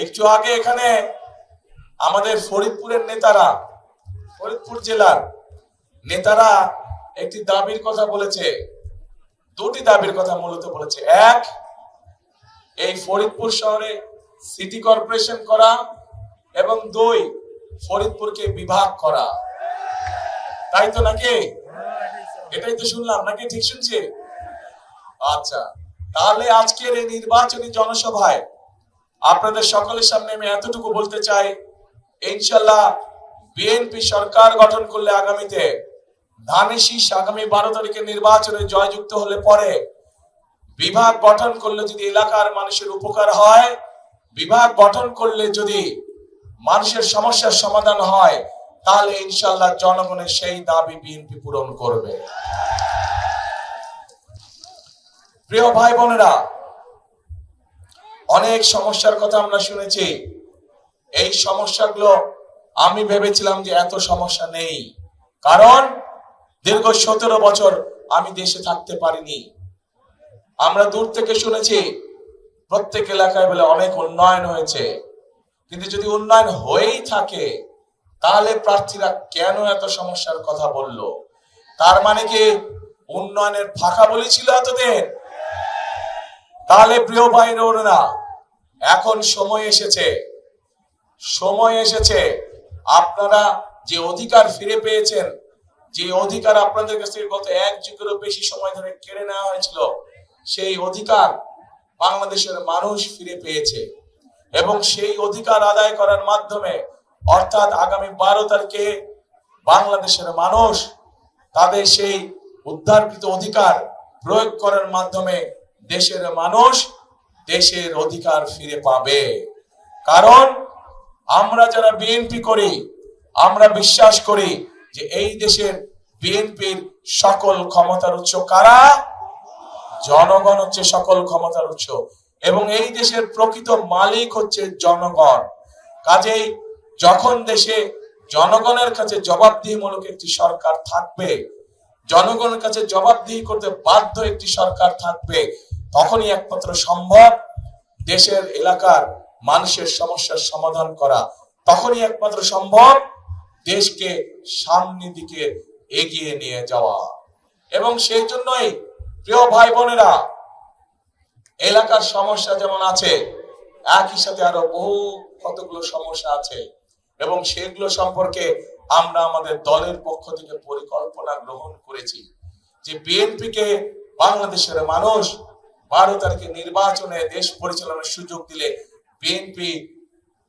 একটু আগে এখানে আমাদের ফরিদপুরের নেতারা, ফরিদপুর জেলার নেতারা একটি দাবির কথা বলেছে, দুটি দাবির কথা মূলত বলেছে। এক, এই ফরিদপুর শহরে সিটি কর্পোরেশন করা, এবং দুই, ফরিদপুরকে বিভাগ করা। তাই তো নাকি? এটাই তো শুনলাম নাকি? ঠিক শুনছি? আচ্ছা, তাহলে আজকের এই নির্বাচনী জনসভায় আপনাদের সকলের সামনে আমি এতটুকু বলতে চাই, ইনশাল্লাহ বিএনপি সরকার গঠন করলে আগামীতে ধানের আগামী 12 তারিখে নির্বাচনে জয়যুক্ত হলে পরে বিভাগ গঠন করলে যদি এলাকার মানুষের উপকার হয়, বিভাগ গঠন করলে যদি মানুষের সমস্যার সমাধান হয়, তাহলে ইনশাল্লাহ জনগণের সেই দাবি বিএনপি পূরণ করবে। প্রিয় ভাই বোনেরা, অনেক সমস্যার কথা আমরা শুনেছি। এই সমস্যাগুলো আমি ভেবেছিলাম যে এত সমস্যা নেই, কারণ দীর্ঘ 17 বছর আমি দেশে থাকতে পারিনি। আমরা দূর থেকে শুনেছি প্রত্যেক এলাকায় বলে অনেক উন্নয়ন হয়েছে, কিন্তু যদি উন্নয়ন হয়েই থাকে তাহলে প্রার্থীরা কেন এত সমস্যার কথা বলল? তার মানে কি উন্নয়নের ফাঁকা বলি ছিল এতদিন? তাহলে প্রিয় ভাই বোনেরা, এখন সময় এসেছে আপনারা যে অধিকার ফিরে পেয়েছেন, যে অধিকার আপনাদের কাছ থেকে গত 1 যুগেরও বেশি সময় ধরে কেড়ে নেওয়া হয়েছিল, সেই অধিকার বাংলাদেশের মানুষ ফিরে পেয়েছে। এবং সেই অধিকার আদায় করার মাধ্যমে, অর্থাৎ আগামী 12 তারিখে বাংলাদেশের মানুষ তাদের সেই উদ্ধারকৃত অধিকার প্রয়োগ করার মাধ্যমে দেশের মানুষ দেশের অধিকার ফিরে পাবে। কারণ আমরা যারা বিএনপি করি, আমরা বিশ্বাস করি যে এই দেশের বিএনপির সকল ক্ষমতার উৎস কারা? জনগণ হচ্ছে সকল ক্ষমতার উৎস, এবং এই দেশের প্রকৃত মালিক হচ্ছে জনগণ। কাজেই যখন দেশে জনগণের কাছে জবাবদিহিমূলক একটি সরকার থাকবে, জনগণের কাছে জবাবদিহি করতে বাধ্য একটি সরকার থাকবে, তখনই একমাত্র সম্ভব দেশের এলাকার মানুষের সমস্যার সমাধান করা, তখনই একমাত্র সম্ভব দেশকে সামনের দিকে এগিয়ে নিয়ে যাওয়া। এবং সেই জন্যই প্রিয় ভাই বোনেরা, এলাকার সমস্যা যেমন আছে, একই সাথে আরো বহু কতগুলো সমস্যা আছে, এবং সেগুলো সম্পর্কে আমরা আমাদের দলের পক্ষ থেকে পরিকল্পনা গ্রহণ করেছি যে বিএনপি কে বাংলাদেশের মানুষ 12 তারিখে নির্বাচনে দেশ পরিচালনার সুযোগ দিলে বিএনপি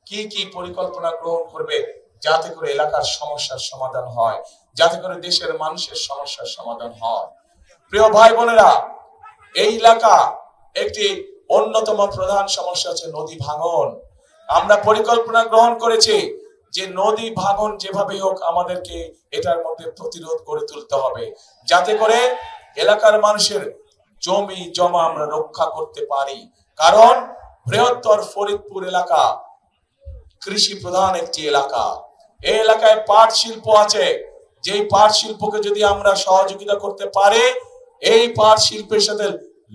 কি কি পরিকল্পনা গ্রহণ করবে, যাতে করে এলাকার সমস্যার সমাধান হয়, যাতে করে দেশের মানুষের সমস্যার সমাধান হয়। প্রিয় ভাই বোনেরা, এই এলাকা একটি অন্যতম প্রধান সমস্যা হচ্ছে নদী ভাঙন। আমরা পরিকল্পনা গ্রহণ করেছি যে নদী ভাঙন যেভাবে হোক আমাদেরকে এটার মধ্যে প্রতিরোধ করে তুলতে হবে, যাতে করে এলাকার মানুষের জমি জমা আমরা রক্ষা করতে পারি। কারণ বৃহত্তর ফরিদপুর এলাকা কৃষি প্রধান একটি এলাকা। এই এলাকায় পাট শিল্প আছে, যেই পাট শিল্পকে যদি আমরা সহযোগিতা করতে পারি, এই পাট শিল্পের সাথে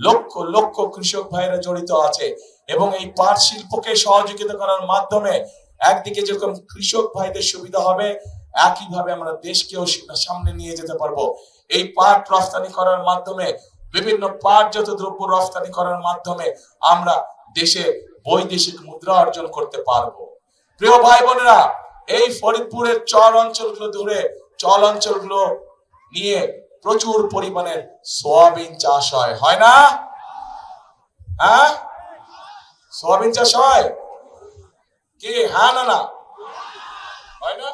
লক্ষ লক্ষ কৃষক ভাইরা জড়িত আছে, এবং এই পাট শিল্পকে সহযোগিতা করার মাধ্যমে একদিকে যেরকম কৃষক ভাইদের সুবিধা হবে, একইভাবে আমরা দেশকেও সামনে নিয়ে যেতে পারবো। এই পাট রফতানি করার মাধ্যমে, বিভিন্ন পাটজাত দ্রব্য রফতানি করার মাধ্যমে আমরা দেশে বৈদেশিক মুদ্রা অর্জন করতে পারবো। প্রিয় ভাই বোনেরা, এই ফরিদপুরের চর অঞ্চলগুলো নিয়ে প্রচুর পরিমাণে সোয়াবিন চাষ হয় না? হ্যাঁ, সোয়াবিন চাষ হয় কি? হ্যাঁ না? হয় না?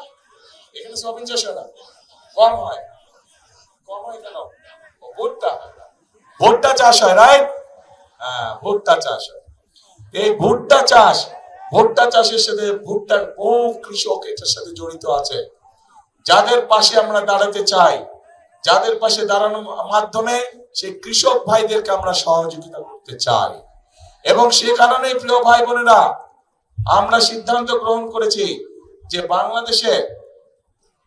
এখানে সোয়াবিন চাষ হয় না? কম হয় কেন? ভুট্টা চাষ হয়, রাইট? হ্যাঁ, ভুট্টা চাষ হয়। এই ভুট্টা চাষের সাথে বহু কৃষক এটার সাথে জড়িত আছে, যাদের পাশে আমরা দাঁড়াতে চাই, যাদের পাশে দাঁড়ানোর মাধ্যমে সেই কৃষক ভাইদেরকে আমরা সহযোগিতা করতে চাই। এবং সে কারণে প্রিয় ভাই বোনেরা, আমরা সিদ্ধান্ত গ্রহণ করেছি যে বাংলাদেশে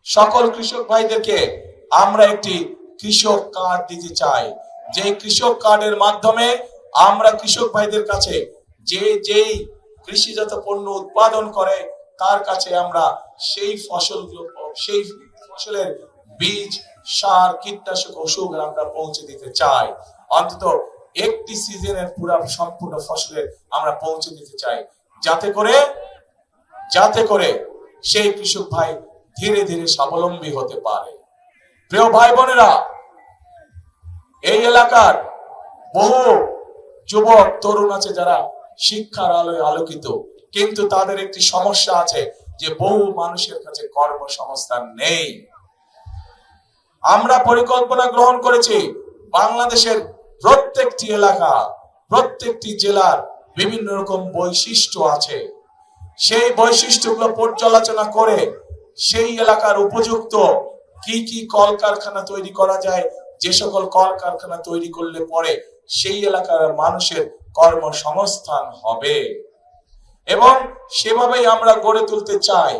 সকল কৃষক ভাইদেরকে আমরা একটি কৃষক কার্ড দিতে চাই, যে কৃষক কার্ডের মাধ্যমে আমরা কৃষক ভাইদের কাছে যেই কৃষিজাত পণ্য উৎপাদন করে তার কাছে আমরা সেই ফসলের বীজ, সার, কীটনাশক, ওষুধ আমরা পৌঁছে দিতে চাই। অন্তত একটি সিজনের পুরো সম্পূর্ণ ফসলের আমরা পৌঁছে দিতে চাই, যাতে করে সেই কৃষক ভাই ধীরে ধীরে স্বাবলম্বী হতে পারে। প্রিয় ভাই বোনেরা, এই এলাকার বহু যুবক তরুণ আছে যারা শিক্ষার আলোয় আলোকিত, কিন্তু তাদের একটি সমস্যা আছে যে বহু মানুষের কাছে কর্মসংস্থান নেই। আমরা পরিকল্পনা গ্রহণ করেছি বাংলাদেশের প্রত্যেকটি এলাকা, প্রত্যেকটি জেলার বিভিন্ন রকম বৈশিষ্ট্য আছে। সেই বৈশিষ্ট্যগুলো পর্যালোচনা করে সেই এলাকার উপযুক্ত কি কি কলকারখানা তৈরি করা যায়, যে সকল কলকারখানা তৈরি করলে পরে সেই এলাকার মানুষের কর্মসংস্থান হবে, এবং সেভাবেই আমরা গড়ে তুলতে চাই।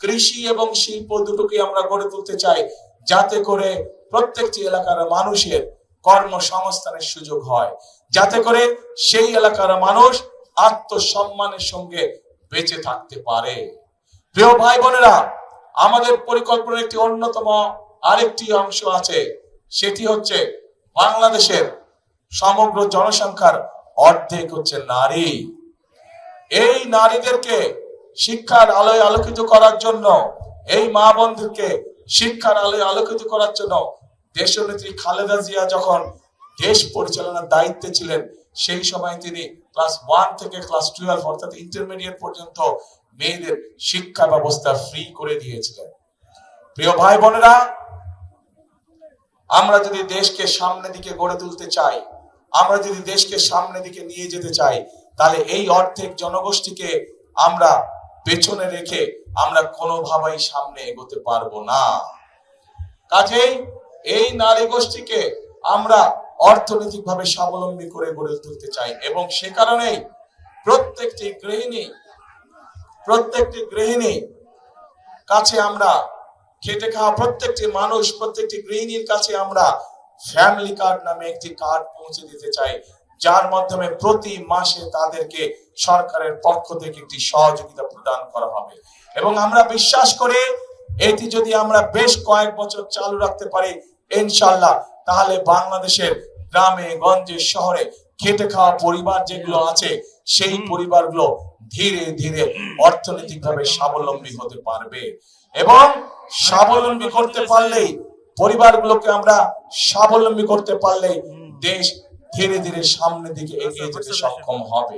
কৃষি এবং শিল্প দুটোকে আমরা গড়ে তুলতে চাই, যাতে করে প্রত্যেকটি এলাকার মানুষের কর্মসংস্থানের সুযোগ হয়, যাতে করে সেই এলাকার মানুষ আত্মসম্মানের সঙ্গে বেঁচে থাকতে পারে। প্রিয় ভাই বোনেরা, আমাদের পরিকল্পনার একটি অন্যতম আরেকটি অংশ আছে, সেটি হচ্ছে বাংলাদেশের সমগ্র জনসংখ্যার অর্ধেক হচ্ছে নারী। এই নারীদেরকে শিক্ষার আলোয় আলোকিত করার জন্য, এই মা বোনদেরকে শিক্ষার আলোয় আলোকিত করার জন্য দেশনেত্রী খালেদা জিয়া যখন দেশ পরিচালনার দায়িত্বে ছিলেন, সেই সময় তিনি ক্লাস 1 থেকে ক্লাস 12 অর্থাৎ ইন্টারমিডিয়েট পর্যন্ত মেয়েদের শিক্ষা ব্যবস্থা ফ্রি করে দিয়েছিলেন। প্রিয় ভাই বোনেরা, আমরা যদি দেশকে সামনের দিকে গড়ে তুলতে চাই, আমরা যদি দেশকে সামনের দিকে নিয়ে যেতে চাই, তাহলে এই অর্ধেক জনগোষ্ঠীকে আমরা পেছনে রেখে আমরা কোনোভাবেই সামনে এগোতে পারবো না। কাজেই এই নারী গোষ্ঠীকে আমরা অর্থনৈতিকভাবে স্বাবলম্বী করে গড়ে তুলতে চাই, এবং সে কারণেই প্রত্যেকটি গৃহিণী কাছে আমরা, খেটে খাওয়া প্রত্যেকটি মানুষ, প্রত্যেকটি গৃহিণীর কাছে আমরা ফ্যামিলি কার্ড নামে একটি কার্ড পৌঁছে দিতে চাই, যার মাধ্যমে প্রতি মাসে তাদেরকে সরকারের পক্ষ থেকে একটি সহযোগিতা প্রদান করা হবে। এবং আমরা বিশ্বাস করি এটি যদি আমরা বেশ কয়েক বছর চালু রাখতে পারি, ইনশাআল্লাহ, তাহলে বাংলাদেশের গ্রামে গঞ্জে শহরে খেটে খাওয়া পরিবার যেগুলো আছে, সেই পরিবারগুলো ধীরে ধীরে অর্থনৈতিকভাবে স্বাবলম্বী হতে পারবে, এবং স্বাবলম্বী করতে পারলেই, পরিবারগুলোকে আমরা স্বাবলম্বী করতে পারলেই দেশ ধীরে ধীরে সামনের দিকে এগিয়ে যেতে সক্ষম হবে।